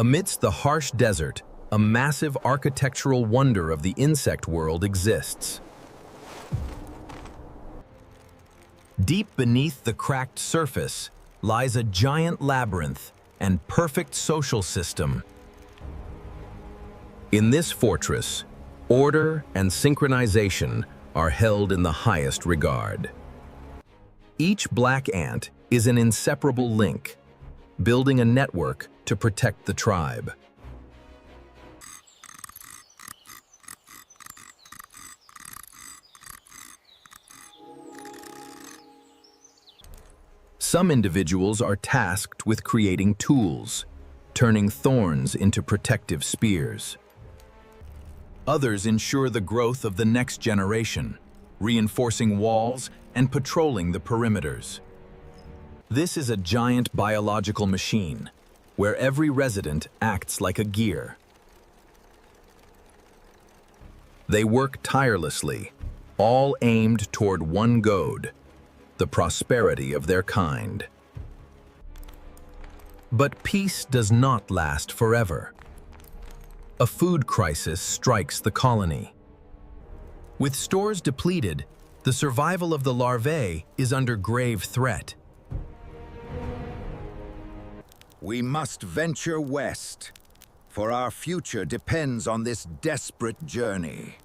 Amidst the harsh desert, a massive architectural wonder of the insect world exists. Deep beneath the cracked surface lies a giant labyrinth and perfect social system. In this fortress, order and synchronization are held in the highest regard. Each black ant is an inseparable link, building a network to protect the tribe. Some individuals are tasked with creating tools, turning thorns into protective spears. Others ensure the growth of the next generation, reinforcing walls and patrolling the perimeters. This is a giant biological machine, where every resident acts like a gear. They work tirelessly, all aimed toward one goal: the prosperity of their kind. But peace does not last forever. A food crisis strikes the colony. With stores depleted, the survival of the larvae is under grave threat. We must venture west, for our future depends on this desperate journey.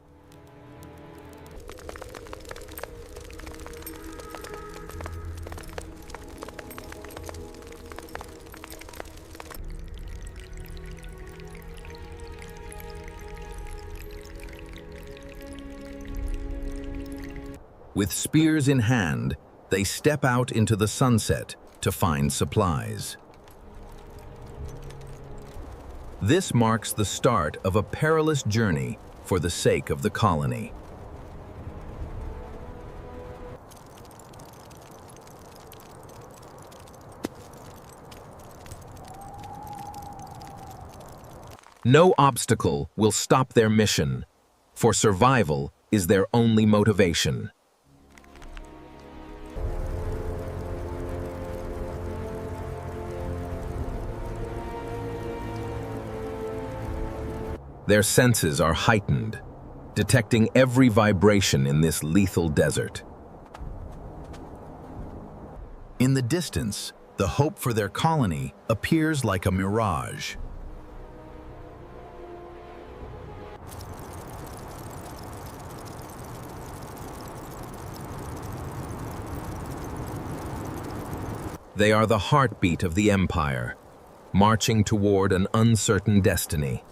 With spears in hand, they step out into the sunset to find supplies. This marks the start of a perilous journey for the sake of the colony. No obstacle will stop their mission, for survival is their only motivation. Their senses are heightened, detecting every vibration in this lethal desert. In the distance, the hope for their colony appears like a mirage. They are the heartbeat of the Empire, marching toward an uncertain destiny.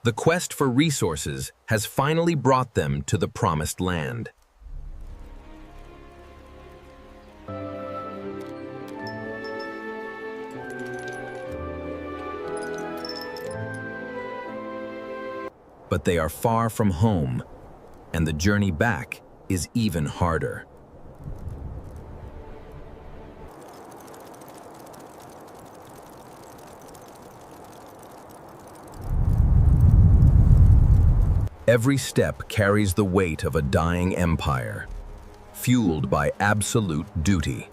The quest for resources has finally brought them to the promised land. But they are far from home, and the journey back is even harder. Every step carries the weight of a dying empire, fueled by absolute duty.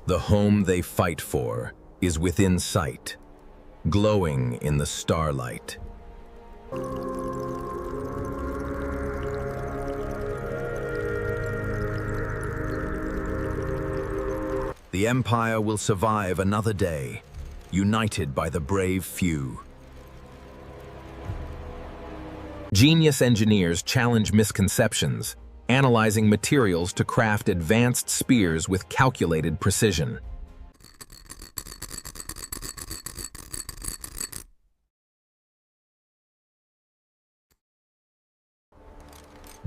The home they fight for is within sight, glowing in the starlight. The Empire will survive another day, united by the brave few. Genius engineers challenge misconceptions, analyzing materials to craft advanced spears with calculated precision.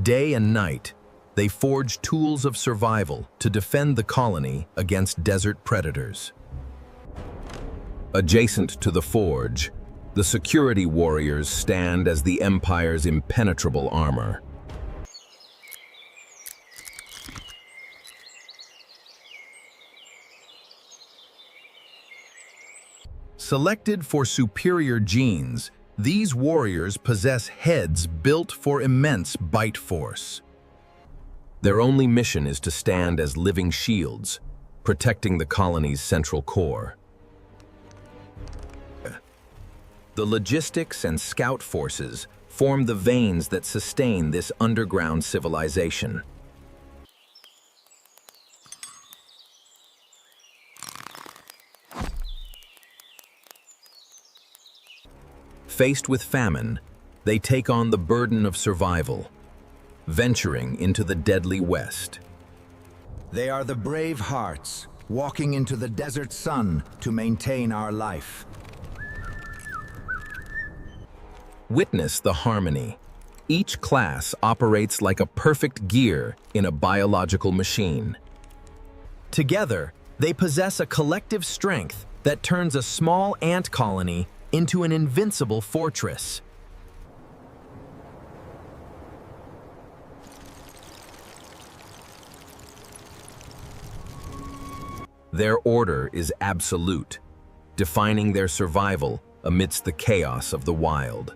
Day and night, they forge tools of survival to defend the colony against desert predators. Adjacent to the forge, the security warriors stand as the Empire's impenetrable armor. Selected for superior genes, these warriors possess heads built for immense bite force. Their only mission is to stand as living shields, protecting the colony's central core. The logistics and scout forces form the veins that sustain this underground civilization. Faced with famine, they take on the burden of survival, venturing into the deadly West. They are the brave hearts, walking into the desert sun to maintain our life. Witness the harmony. Each class operates like a perfect gear in a biological machine. Together, they possess a collective strength that turns a small ant colony into an invincible fortress. Their order is absolute, defining their survival amidst the chaos of the wild.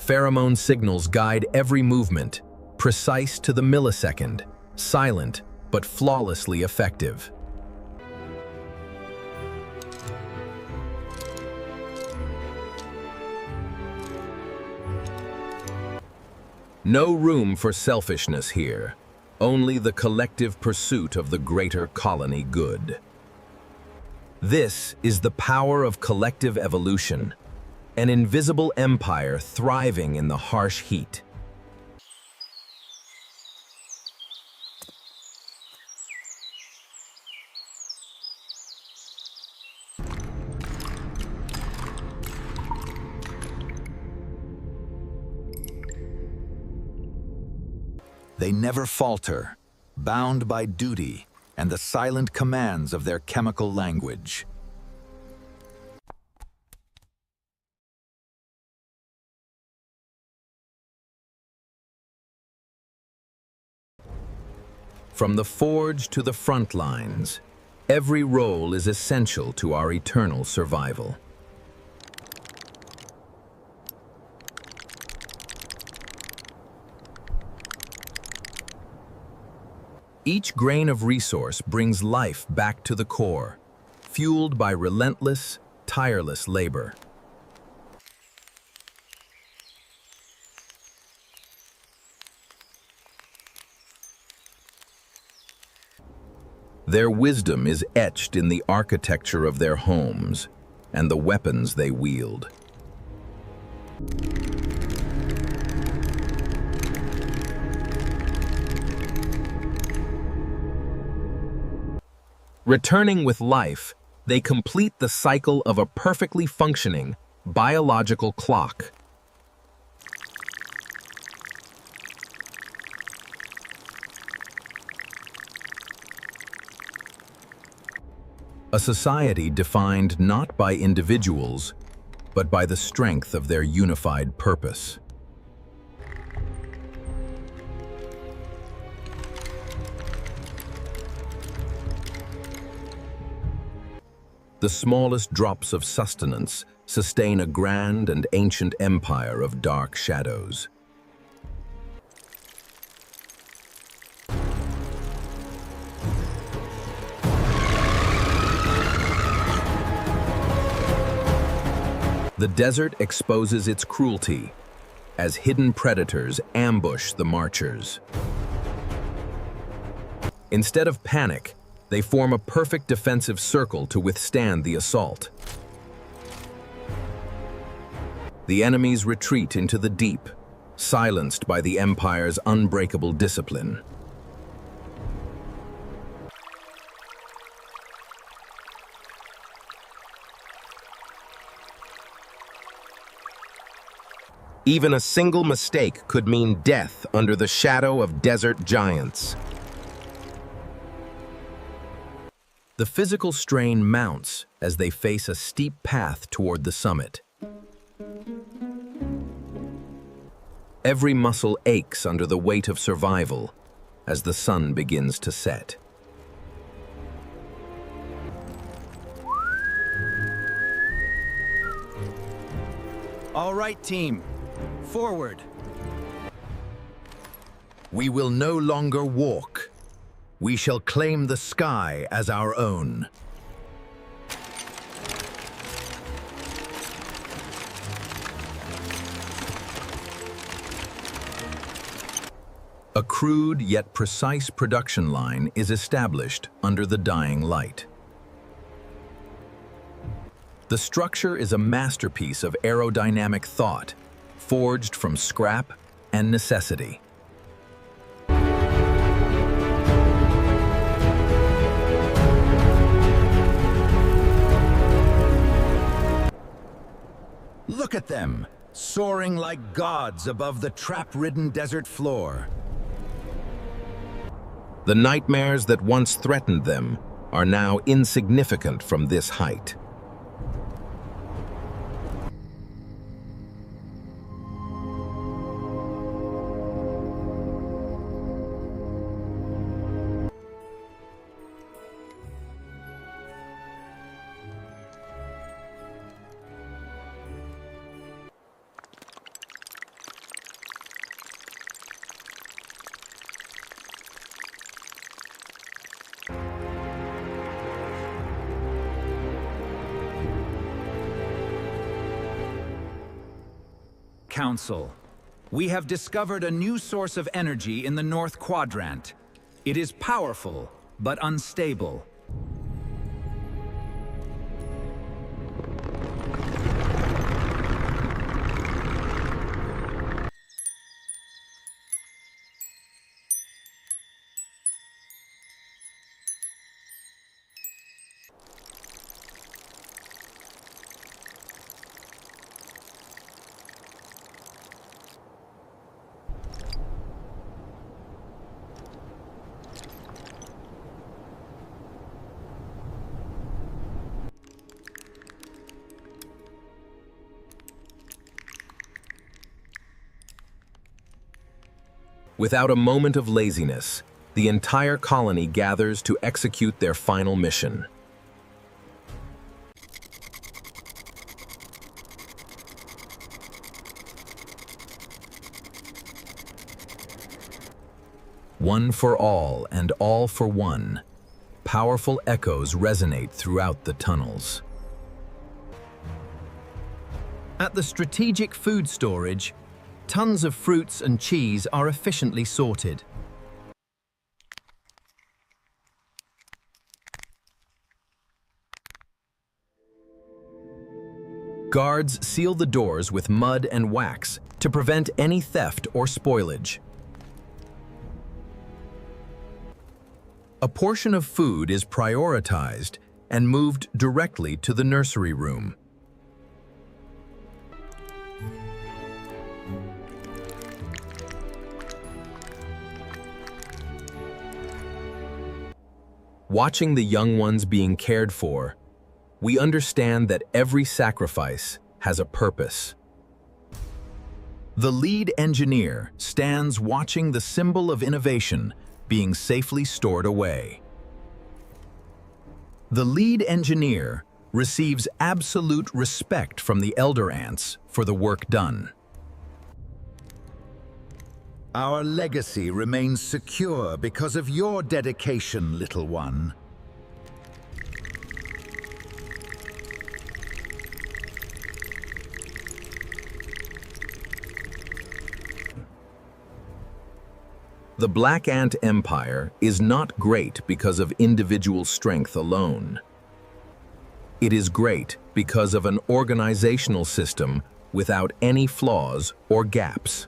Pheromone signals guide every movement, precise to the millisecond, silent but flawlessly effective. No room for selfishness here, only the collective pursuit of the greater colony good. This is the power of collective evolution, an invisible empire thriving in the harsh heat. They never falter, bound by duty and the silent commands of their chemical language. From the forge to the front lines, every role is essential to our eternal survival. Each grain of resource brings life back to the core, fueled by relentless, tireless labor. Their wisdom is etched in the architecture of their homes and the weapons they wield. Returning with life, they complete the cycle of a perfectly functioning biological clock. A society defined not by individuals, but by the strength of their unified purpose. The smallest drops of sustenance sustain a grand and ancient empire of dark shadows. The desert exposes its cruelty as hidden predators ambush the marchers. Instead of panic, they form a perfect defensive circle to withstand the assault. The enemies retreat into the deep, silenced by the Empire's unbreakable discipline. Even a single mistake could mean death under the shadow of desert giants. The physical strain mounts as they face a steep path toward the summit. Every muscle aches under the weight of survival as the sun begins to set. All right, team. Forward. We will no longer walk. We shall claim the sky as our own. A crude yet precise production line is established under the dying light. The structure is a masterpiece of aerodynamic thought, forged from scrap and necessity. Look at them, soaring like gods above the trap-ridden desert floor. The nightmares that once threatened them are now insignificant from this height. Council, we have discovered a new source of energy in the North Quadrant. It is powerful, but unstable. Without a moment of laziness, the entire colony gathers to execute their final mission. One for all and all for one, powerful echoes resonate throughout the tunnels. At the strategic food storage, tons of fruits and cheese are efficiently sorted. Guards seal the doors with mud and wax to prevent any theft or spoilage. A portion of food is prioritized and moved directly to the nursery room. Watching the young ones being cared for, we understand that every sacrifice has a purpose. The lead engineer stands watching the symbol of innovation being safely stored away. The lead engineer receives absolute respect from the elder ants for the work done. Our legacy remains secure because of your dedication, little one. The Black Ant Empire is not great because of individual strength alone. It is great because of an organizational system without any flaws or gaps.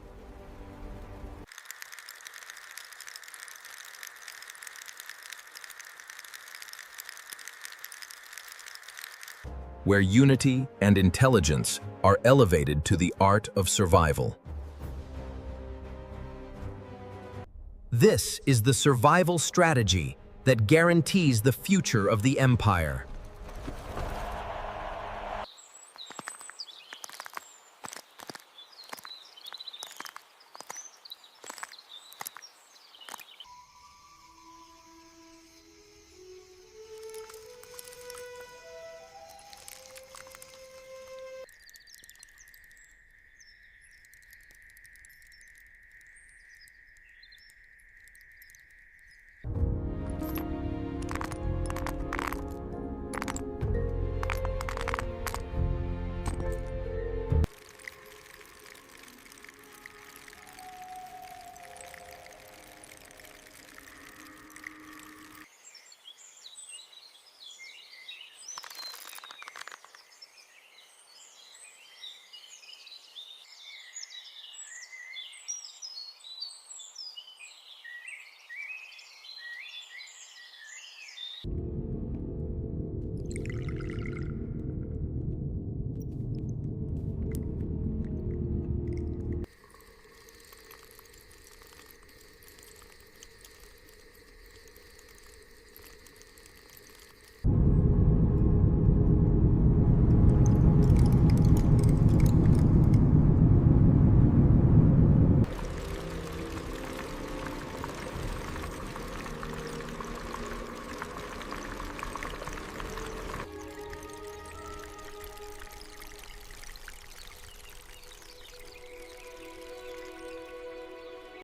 Where unity and intelligence are elevated to the art of survival. This is the survival strategy that guarantees the future of the empire.